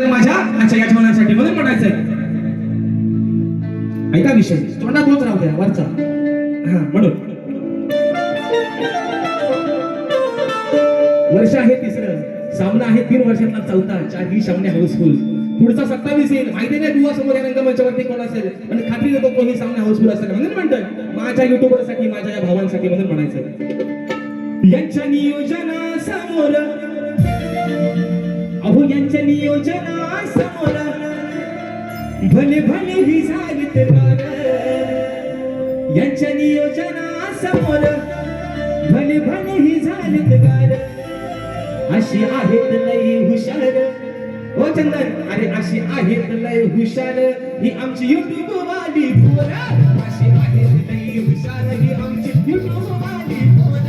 माझ्या अच्छा या ठेवण्यासाठी म्हणून म्हणायचंय. ऐका विषय तोंडात होत राहू द्या वरचा. हा म्हणून वर्ष आहे तिसरं, सामना आहे 3 वर्षातला चौथा. चारही सामने हाऊसफुल. पुढचा 27 येईल माहिती नाही दुवा समोर या रंगमंचावरती कोण असेल, पण खात्री देतो कोणी सामने हाऊसफुल असेल. म्हणून म्हणतोय माझ्या युट्यूबरसाठी माझ्या या भावांसाठी म्हणून म्हणायचं. यांच्या नियोजनासमोर अहो यांच्या नियोजनासमोर भले भले ही झालीत गार. यांच्या नियोजनासमोर भले भले ही झालीत गार. अशी आहेत लई हुशार ओ चंदन, अरे अशी आहेत लई हुशार ही आमची युट्यूब वाली पोरं. अशी आहेत लई हुशार ही आमची युट्यूब वाली पोरं.